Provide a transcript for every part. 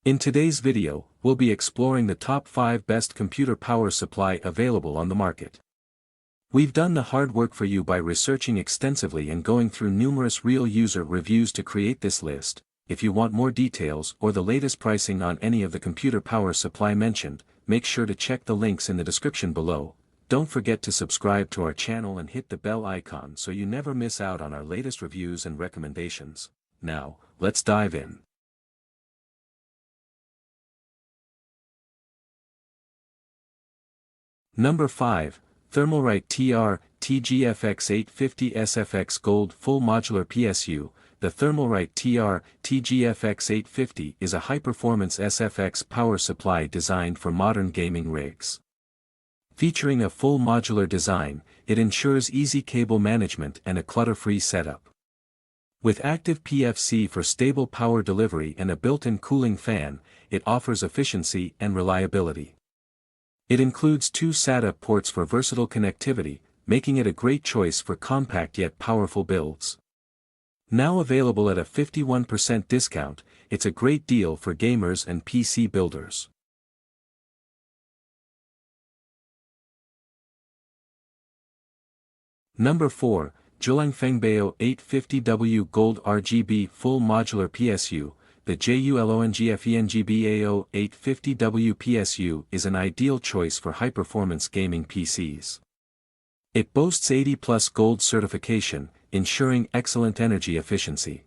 In today's video, we'll be exploring the top 5 best computer power supply available on the market. We've done the hard work for you by researching extensively and going through numerous real user reviews to create this list. If you want more details or the latest pricing on any of the computer power supply mentioned, make sure to check the links in the description below. Don't forget to subscribe to our channel and hit the bell icon so you never miss out on our latest reviews and recommendations. Now, let's dive in. Number 5, Thermalright TR-TGFX 850 SFX Gold Full Modular PSU. The Thermalright TR-TGFX 850 is a high-performance SFX power supply designed for modern gaming rigs. Featuring a full modular design, it ensures easy cable management and a clutter-free setup. With active PFC for stable power delivery and a built-in cooling fan, it offers efficiency and reliability. It includes 2 SATA ports for versatile connectivity, making it a great choice for compact yet powerful builds. Now available at a 51% discount, it's a great deal for gamers and PC builders. Number 4, JULONGFENGBAO 850W Gold RGB Full Modular PSU. The JULONGFENGBAO 850W PSU is an ideal choice for high-performance gaming PCs. It boasts 80+ gold certification, ensuring excellent energy efficiency.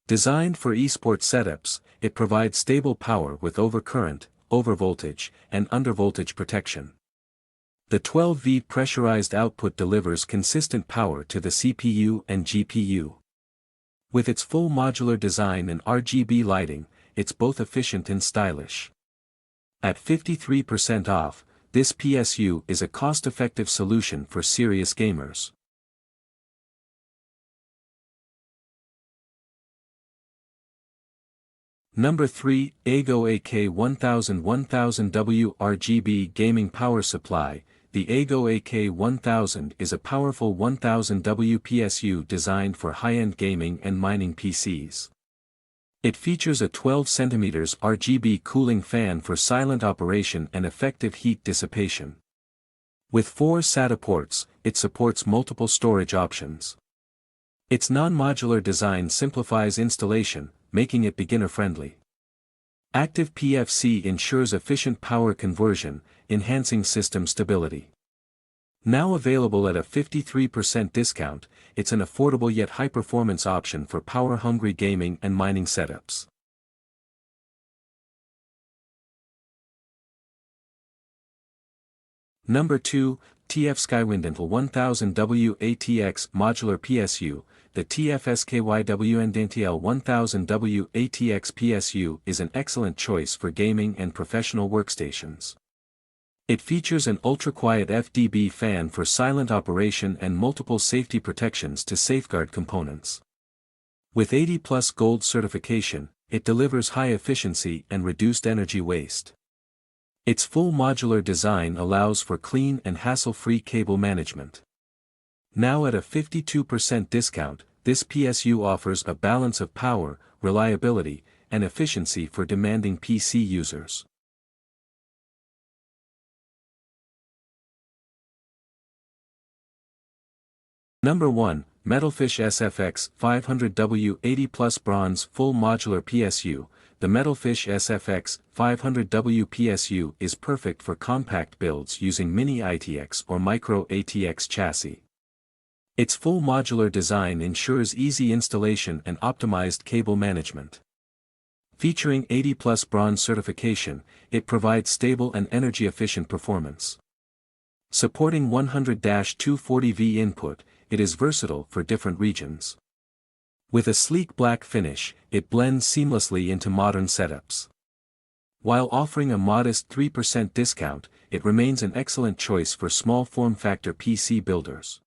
Designed for esports setups, it provides stable power with overcurrent, overvoltage, and undervoltage protection. The 12V pressurized output delivers consistent power to the CPU and GPU. With its full modular design and RGB lighting, it's both efficient and stylish. At 53% off, this PSU is a cost-effective solution for serious gamers. Number 3, Aigo AK1000 RGB Gaming Power Supply. The Aigo AK1000 is a powerful 1000W PSU designed for high-end gaming and mining PCs. It features a 12 cm RGB cooling fan for silent operation and effective heat dissipation. With 4 SATA ports, it supports multiple storage options. Its non-modular design simplifies installation, making it beginner-friendly. Active PFC ensures efficient power conversion, enhancing system stability. Now available at a 53% discount, it's an affordable yet high-performance option for power-hungry gaming and mining setups. Number 2, T.F.SKYWINDINTL 1000W ATX Modular PSU. The T.F.SKYWINDINTL 1000W ATX PSU is an excellent choice for gaming and professional workstations. It features an ultra-quiet FDB fan for silent operation and multiple safety protections to safeguard components. With 80+ gold certification, it delivers high efficiency and reduced energy waste. Its full modular design allows for clean and hassle-free cable management. Now at a 52% discount, this PSU offers a balance of power, reliability, and efficiency for demanding PC users. Number 1, METALFISH SFX 500W 80+ Bronze Full Modular PSU. The METALFISH SFX 500W PSU is perfect for compact builds using mini ATX or micro ATX chassis. Its full modular design ensures easy installation and optimized cable management. Featuring 80+ bronze certification, it provides stable and energy-efficient performance. Supporting 100-240V input, it is versatile for different regions. With a sleek black finish, it blends seamlessly into modern setups. While offering a modest 3% discount, it remains an excellent choice for small form-factor PC builders.